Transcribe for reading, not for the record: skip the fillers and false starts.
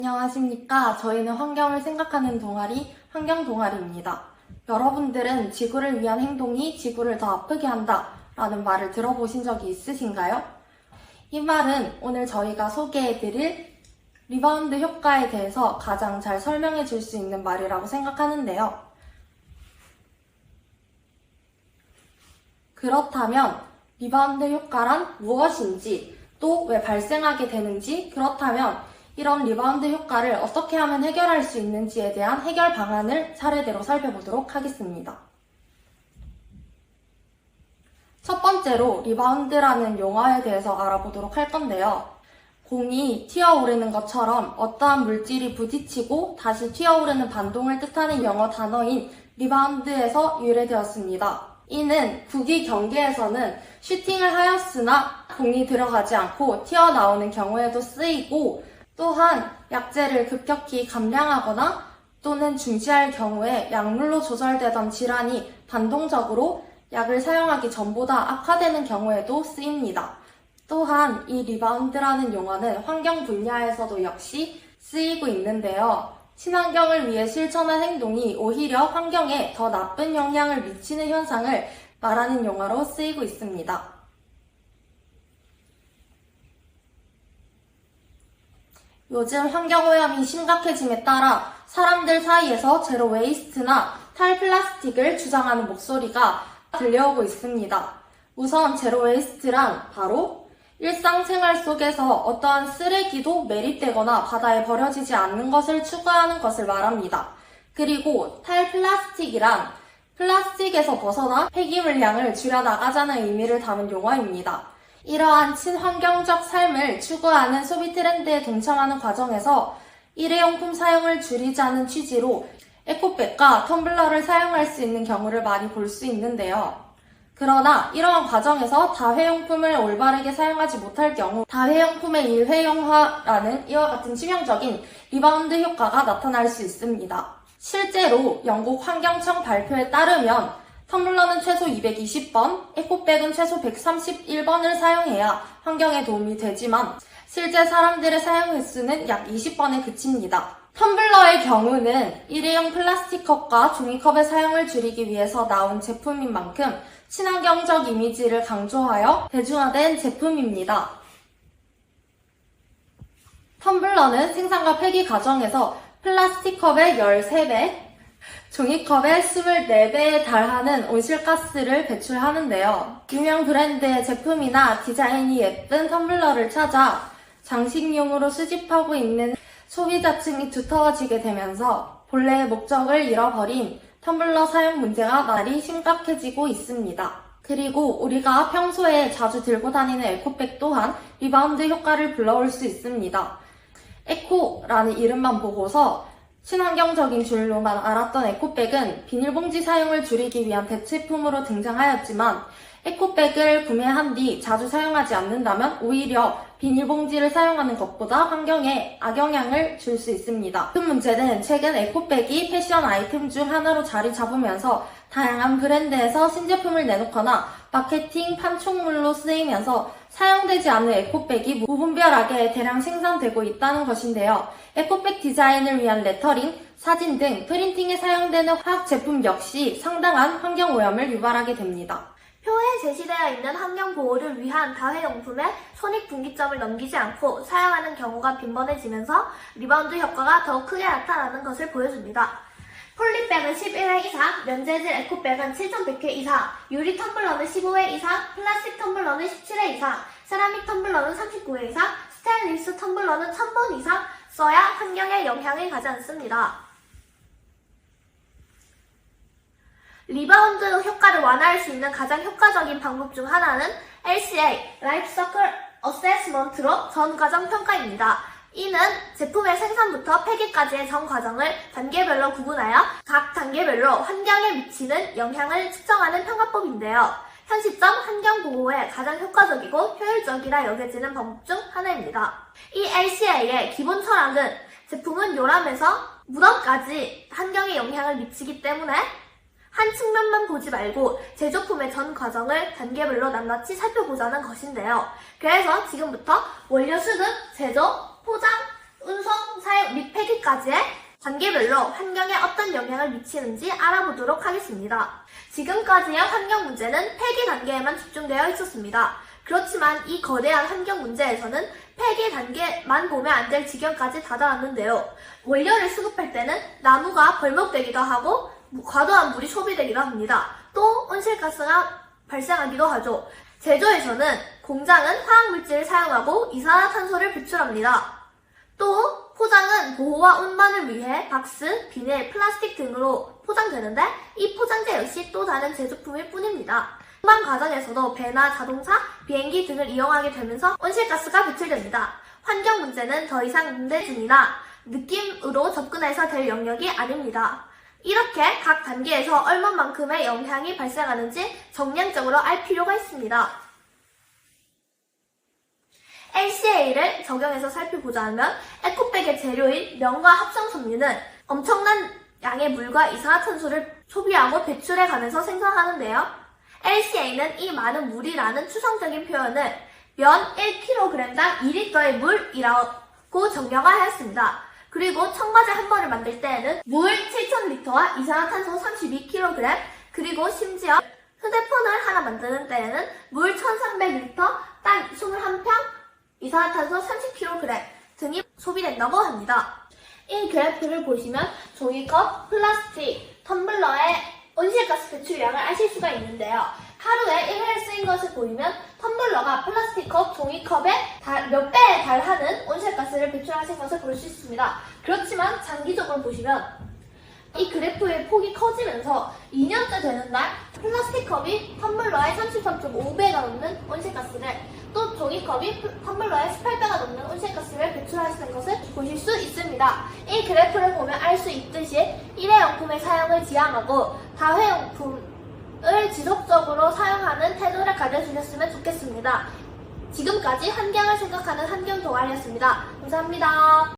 안녕하십니까. 저희는 환경을 생각하는 동아리, 환경동아리입니다. 여러분들은 지구를 위한 행동이 지구를 더 아프게 한다 라는 말을 들어보신 적이 있으신가요? 이 말은 오늘 저희가 소개해드릴 리바운드 효과에 대해서 가장 잘 설명해 줄 수 있는 말이라고 생각하는데요. 그렇다면 리바운드 효과란 무엇인지, 또 왜 발생하게 되는지, 그렇다면 이런 리바운드 효과를 어떻게 하면 해결할 수 있는지에 대한 해결 방안을 차례대로 살펴보도록 하겠습니다. 첫 번째로 리바운드라는 용어에 대해서 알아보도록 할 건데요. 공이 튀어오르는 것처럼 어떠한 물질이 부딪히고 다시 튀어오르는 반동을 뜻하는 영어 단어인 리바운드에서 유래되었습니다. 이는 국위 경기에서는 슈팅을 하였으나 공이 들어가지 않고 튀어나오는 경우에도 쓰이고, 또한 약재를 급격히 감량하거나 또는 중지할 경우에 약물로 조절되던 질환이 반동적으로 약을 사용하기 전보다 악화되는 경우에도 쓰입니다. 또한 이 리바운드라는 용어는 환경 분야에서도 역시 쓰이고 있는데요. 친환경을 위해 실천한 행동이 오히려 환경에 더 나쁜 영향을 미치는 현상을 말하는 용어로 쓰이고 있습니다. 요즘 환경오염이 심각해짐에 따라 사람들 사이에서 제로 웨이스트나 탈플라스틱을 주장하는 목소리가 들려오고 있습니다. 우선 제로 웨이스트란 바로 일상생활 속에서 어떠한 쓰레기도 매립되거나 바다에 버려지지 않는 것을 추구하는 것을 말합니다. 그리고 탈플라스틱이란 플라스틱에서 벗어나 폐기물량을 줄여나가자는 의미를 담은 용어입니다. 이러한 친환경적 삶을 추구하는 소비 트렌드에 동참하는 과정에서 일회용품 사용을 줄이자는 취지로 에코백과 텀블러를 사용할 수 있는 경우를 많이 볼 수 있는데요. 그러나 이러한 과정에서 다회용품을 올바르게 사용하지 못할 경우 다회용품의 일회용화라는 이와 같은 치명적인 리바운드 효과가 나타날 수 있습니다. 실제로 영국 환경청 발표에 따르면 텀블러는 최소 220번, 에코백은 최소 131번을 사용해야 환경에 도움이 되지만 실제 사람들의 사용 횟수는 약 20번에 그칩니다. 텀블러의 경우는 일회용 플라스틱 컵과 종이컵의 사용을 줄이기 위해서 나온 제품인 만큼 친환경적 이미지를 강조하여 대중화된 제품입니다. 텀블러는 생산과 폐기 과정에서 플라스틱 컵의 13배, 종이컵의 24배에 달하는 온실가스를 배출하는데요. 유명 브랜드의 제품이나 디자인이 예쁜 텀블러를 찾아 장식용으로 수집하고 있는 소비자층이 두터워지게 되면서 본래의 목적을 잃어버린 텀블러 사용 문제가 날이 심각해지고 있습니다. 그리고 우리가 평소에 자주 들고 다니는 에코백 또한 리바운드 효과를 불러올 수 있습니다. 에코라는 이름만 보고서 친환경적인 줄로만 알았던 에코백은 비닐봉지 사용을 줄이기 위한 대체품으로 등장하였지만 에코백을 구매한 뒤 자주 사용하지 않는다면 오히려 비닐봉지를 사용하는 것보다 환경에 악영향을 줄 수 있습니다. 큰 문제는 최근 에코백이 패션 아이템 중 하나로 자리 잡으면서 다양한 브랜드에서 신제품을 내놓거나 마케팅 판촉물로 쓰이면서 사용되지 않은 에코백이 무분별하게 대량 생산되고 있다는 것인데요. 에코백 디자인을 위한 레터링, 사진 등 프린팅에 사용되는 화학 제품 역시 상당한 환경오염을 유발하게 됩니다. 표에 제시되어 있는 환경보호를 위한 다회용품에 손익분기점을 넘기지 않고 사용하는 경우가 빈번해지면서 리바운드 효과가 더욱 크게 나타나는 것을 보여줍니다. 폴리백은 11회 이상, 면재질 에코백은 7,100회 이상, 유리 텀블러는 15회 이상, 플라스틱 텀블러는 17회 이상, 세라믹 텀블러는 39회 이상, 스테인리스 텀블러는 1000번 이상 써야 환경에 영향을 가지 않습니다. 리바운드 효과를 완화할 수 있는 가장 효과적인 방법 중 하나는 LCA, Life Cycle Assessment로 전 과정 평가입니다. 이는 제품의 생산부터 폐기까지의 전 과정을 단계별로 구분하여 각 단계별로 환경에 미치는 영향을 측정하는 평가법인데요. 현 시점 환경 보호에 가장 효과적이고 효율적이라 여겨지는 방법 중 하나입니다. 이 LCA의 기본 철학은 제품은 요람에서 무덤까지 환경에 영향을 미치기 때문에 한 측면만 보지 말고 제조품의 전 과정을 단계별로 낱낱이 살펴보자는 것인데요. 그래서 지금부터 원료 수급, 제조, 포장, 운송, 사용 및 폐기까지의 단계별로 환경에 어떤 영향을 미치는지 알아보도록 하겠습니다. 지금까지의 환경 문제는 폐기 단계에만 집중되어 있었습니다. 그렇지만 이 거대한 환경 문제에서는 폐기 단계만 보면 안 될 지경까지 다다랐는데요. 원료를 수급할 때는 나무가 벌목되기도 하고 과도한 물이 소비되기도 합니다. 또 온실가스가 발생하기도 하죠. 제조에서는 공장은 화학물질을 사용하고 이산화탄소를 배출합니다. 또 포장은 보호와 운반을 위해 박스, 비닐, 플라스틱 등으로 포장되는데 이 포장재 역시 또 다른 제조품일 뿐입니다. 운반 과정에서도 배나 자동차, 비행기 등을 이용하게 되면서 온실가스가 배출됩니다. 환경 문제는 더 이상 문제중이나 느낌으로 접근해서 될 영역이 아닙니다. 이렇게 각 단계에서 얼마만큼의 영향이 발생하는지 정량적으로 알 필요가 있습니다. LCA를 적용해서 살펴보자면 에코백의 재료인 면과 합성섬유는 엄청난 양의 물과 이산화탄소를 소비하고 배출해가면서 생성하는데요. LCA는 이 많은 물이라는 추상적인 표현을 면 1kg당 2리터의 물이라고 정량하였습니다. 그리고 청바지 한 번을 만들 때에는 물 7,000리터와 이산화탄소 32kg, 그리고 심지어 휴대폰을 하나 만드는 때에는 물 1,300리터, 땅 21평, 이산화탄소 30kg 등이 소비된다고 합니다. 이 그래프를 보시면 종이컵, 플라스틱, 텀블러의 온실가스 배출량을 아실 수가 있는데요. 하루에 1회를 쓰인 것을 보이면 텀블러가 플라스틱 컵, 종이컵의 몇 배에 달하는 온실가스를 배출하신 것을 볼 수 있습니다. 그렇지만 장기적으로 보시면 이 그래프의 폭이 커지면서 2년째 되는 날 플라스틱 컵이 텀블러의 33.5배가 넘는 온실가스를, 또 종이컵이 텀블러의 18배가 넘는 온실가스를 배출하시는 것을 보실 수 있습니다. 이 그래프를 보면 알 수 있듯이 일회용품의 사용을 지양하고 다회용품을 지속적으로 사용하는 태도를 가져주셨으면 좋겠습니다. 지금까지 환경을 생각하는 환경 동아리였습니다. 감사합니다.